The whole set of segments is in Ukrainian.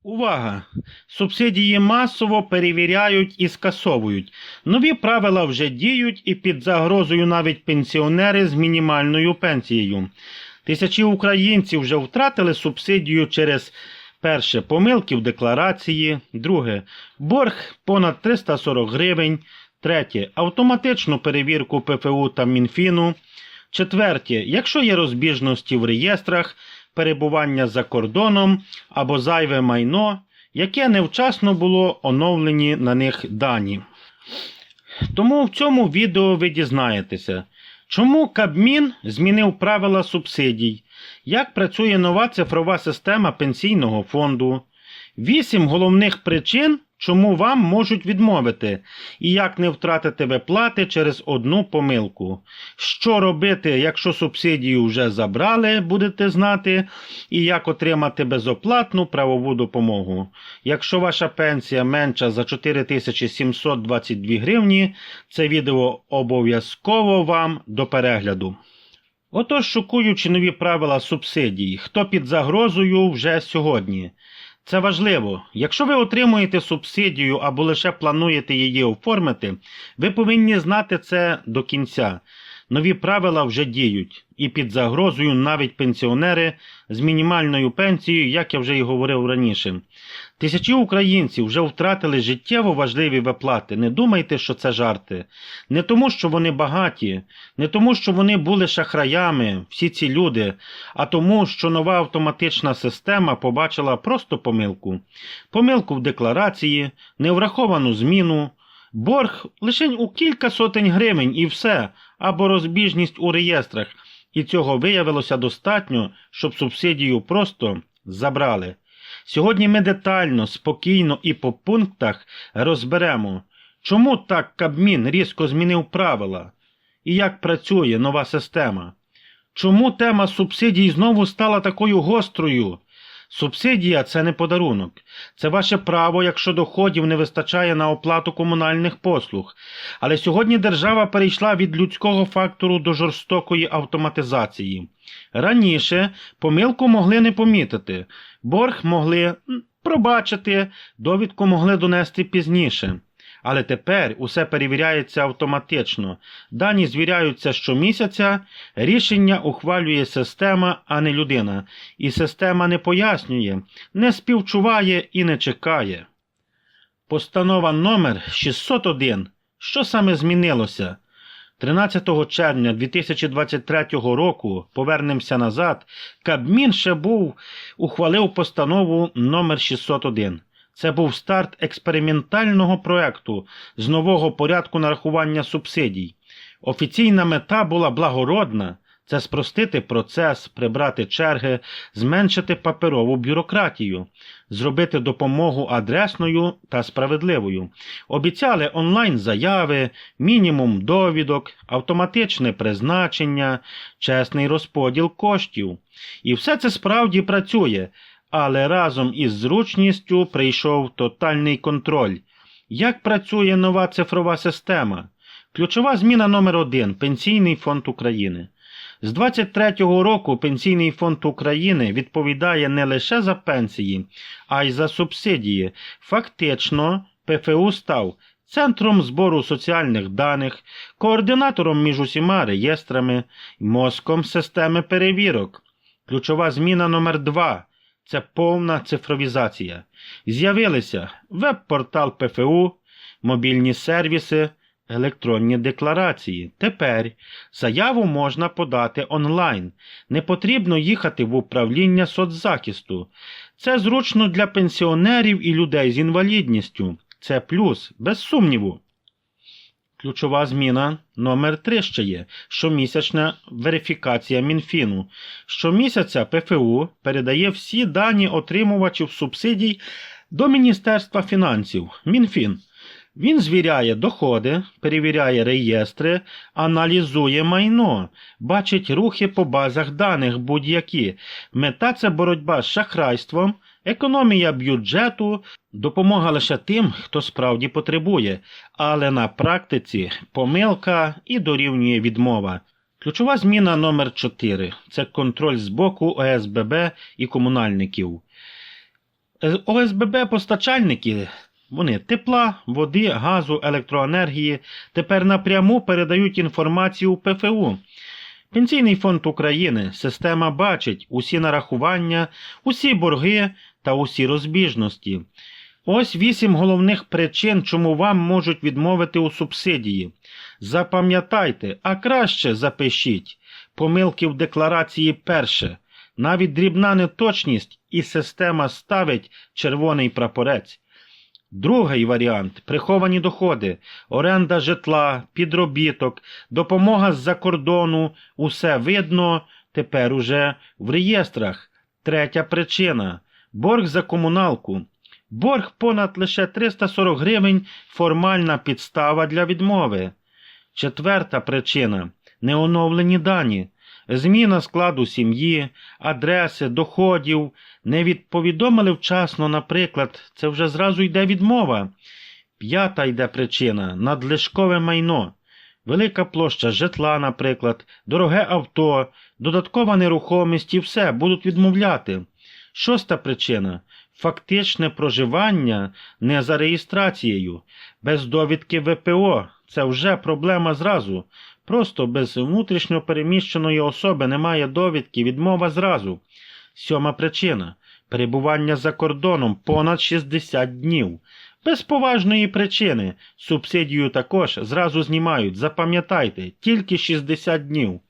Увага! Субсидії масово перевіряють і скасовують. Нові правила вже діють і під загрозою навіть пенсіонери з мінімальною пенсією. Тисячі українців вже втратили субсидію через перше – помилки в декларації, друге – борг понад 340 гривень, третє – автоматичну перевірку ПФУ та Мінфіну, четверте – якщо є розбіжності в реєстрах, перебування за кордоном або зайве майно, яке невчасно було оновлені на них дані. Тому в цьому відео ви дізнаєтеся, чому Кабмін змінив правила субсидій, як працює нова цифрова система пенсійного фонду, 8 головних причин, чому вам можуть відмовити, і як не втратити виплати через одну помилку. Що робити, якщо субсидію вже забрали, будете знати, і як отримати безоплатну правову допомогу. Якщо ваша пенсія менша за 4722 гривні, це відео обов'язково вам до перегляду. Отож, шокуючи нові правила субсидій, хто під загрозою вже сьогодні. Це важливо. Якщо ви отримуєте субсидію або лише плануєте її оформити, ви повинні знати це до кінця. Нові правила вже діють. І під загрозою навіть пенсіонери з мінімальною пенсією, як я вже і говорив раніше. Тисячі українців вже втратили життєво важливі виплати. Не думайте, що це жарти. Не тому, що вони багаті, не тому, що вони були шахраями, всі ці люди, а тому, що нова автоматична система побачила просто помилку. Помилку в декларації, невраховану зміну, борг лише у кілька сотень гривень і все, або розбіжність у реєстрах. І цього виявилося достатньо, щоб субсидію просто забрали. Сьогодні ми детально, спокійно і по пунктах розберемо, чому так Кабмін різко змінив правила і як працює нова система. Чому тема субсидій знову стала такою гострою? Субсидія – це не подарунок. Це ваше право, якщо доходів не вистачає на оплату комунальних послуг. Але сьогодні держава перейшла від людського фактору до жорстокої автоматизації. Раніше помилку могли не помітити, борг могли пробачити, довідку могли донести пізніше. Але тепер усе перевіряється автоматично. Дані звіряються щомісяця, рішення ухвалює система, а не людина. І система не пояснює, не співчуває і не чекає. Постанова номер 601. Що саме змінилося? 13 червня 2023 року, повернемося назад, Кабмін ще ухвалив постанову номер 601. Це був старт експериментального проекту з нового порядку нарахування субсидій. Офіційна мета була благородна – це спростити процес, прибрати черги, зменшити паперову бюрократію, зробити допомогу адресною та справедливою. Обіцяли онлайн-заяви, мінімум довідок, автоматичне призначення, чесний розподіл коштів. І все це справді працює. Але разом із зручністю прийшов тотальний контроль. Як працює нова цифрова система? Ключова зміна номер 1 – Пенсійний фонд України. З 23-го року Пенсійний фонд України відповідає не лише за пенсії, а й за субсидії. Фактично, ПФУ став центром збору соціальних даних, координатором між усіма реєстрами, мозком системи перевірок. Ключова зміна номер 2 – це повна цифровізація. З'явилися веб-портал ПФУ, мобільні сервіси, електронні декларації. Тепер заяву можна подати онлайн. Не потрібно їхати в управління соцзахисту. Це зручно для пенсіонерів і людей з інвалідністю. Це плюс, без сумніву. Ключова зміна номер 3 ще є – щомісячна верифікація Мінфіну. Щомісяця ПФУ передає всі дані отримувачів субсидій до Міністерства фінансів, Мінфін. Він звіряє доходи, перевіряє реєстри, аналізує майно, бачить рухи по базах даних будь-які. Мета – це боротьба з шахрайством, економія бюджету, допомога лише тим, хто справді потребує, але на практиці помилка і дорівнює відмова. Ключова зміна номер 4 – це контроль з боку ОСББ і комунальників. ОСББ-постачальники, вони тепла, води, газу, електроенергії, тепер напряму передають інформацію в ПФУ. Пенсійний фонд України, система бачить усі нарахування, усі борги та усі розбіжності. Ось 8 головних причин, чому вам можуть відмовити у субсидії. Запам'ятайте, а краще запишіть. Помилки в декларації перше. Навіть дрібна неточність і система ставить червоний прапорець. Другий варіант – приховані доходи, оренда житла, підробіток, допомога з-за кордону, усе видно тепер уже в реєстрах. Третя причина – борг за комуналку. Борг понад лише 340 гривень – формальна підстава для відмови. Четверта причина – неоновлені дані. Зміна складу сім'ї, адреси, доходів, не відповідомили вчасно, наприклад, це вже зразу йде відмова. П'ята йде причина – надлишкове майно. Велика площа житла, наприклад, дороге авто, додаткова нерухомість і все, будуть відмовляти. Шоста причина – фактичне проживання не за реєстрацією. Без довідки ВПО – це вже проблема зразу. Просто без внутрішньо переміщеної особи немає довідки, відмова зразу. Сьома причина – перебування за кордоном понад 60 днів. Без поважної причини. Субсидію також зразу знімають. Запам'ятайте, тільки 60 днів.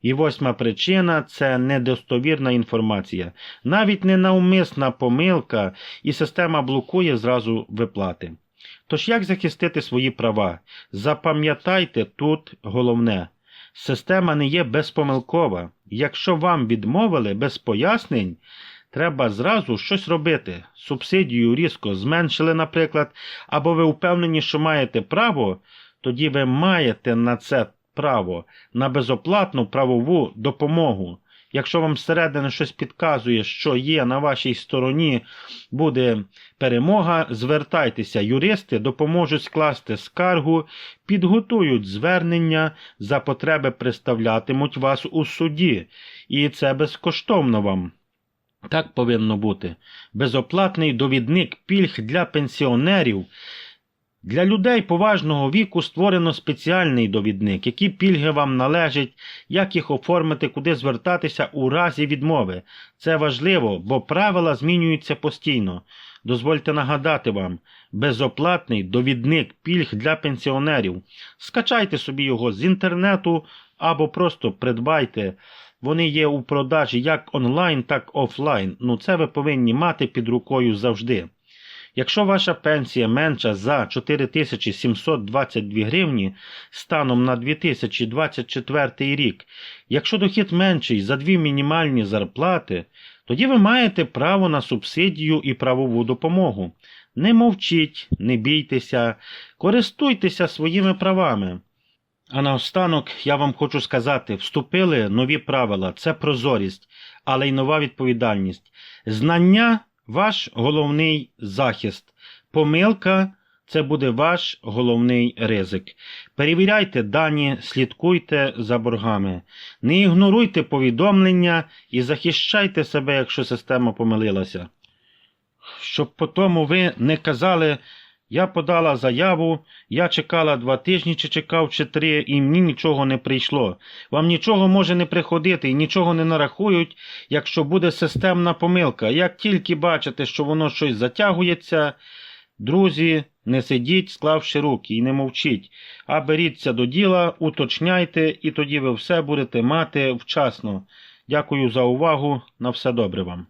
І восьма причина – це недостовірна інформація. Навіть ненавмисна помилка, і система блокує зразу виплати. Тож як захистити свої права? Запам'ятайте тут головне. Система не є безпомилкова. Якщо вам відмовили без пояснень, треба зразу щось робити. Субсидію різко зменшили, наприклад, або ви впевнені, що маєте право, тоді ви маєте на це право, на безоплатну правову допомогу. Якщо вам зсередини щось підказує, що є на вашій стороні, буде перемога, звертайтеся. Юристи допоможуть скласти скаргу, підготують звернення, за потреби представлятимуть вас у суді. І це безкоштовно вам. Так повинно бути. Безоплатний довідник пільг для пенсіонерів. Для людей поважного віку створено спеціальний довідник, які пільги вам належать, як їх оформити, куди звертатися у разі відмови. Це важливо, бо правила змінюються постійно. Дозвольте нагадати вам, безоплатний довідник пільг для пенсіонерів. Скачайте собі його з інтернету або просто придбайте. Вони є у продажі як онлайн, так офлайн. Це ви повинні мати під рукою завжди. Якщо ваша пенсія менша за 4722 гривні станом на 2024 рік, якщо дохід менший за 2 мінімальні зарплати, тоді ви маєте право на субсидію і правову допомогу. Не мовчіть, не бійтеся, користуйтеся своїми правами. А наостанок я вам хочу сказати, вступили нові правила, це прозорість, але й нова відповідальність. Знання – ваш головний захист. Помилка – це буде ваш головний ризик. Перевіряйте дані, слідкуйте за боргами. Не ігноруйте повідомлення і захищайте себе, якщо система помилилася. Щоб потім ви не казали: я подала заяву, я чекала 2 тижні, чи чекав, чи 3, і мені нічого не прийшло. Вам нічого може не приходити і нічого не нарахують, якщо буде системна помилка. Як тільки бачите, що воно щось затягується, друзі, не сидіть, склавши руки, і не мовчіть, а беріться до діла, уточняйте, і тоді ви все будете мати вчасно. Дякую за увагу, на все добре вам.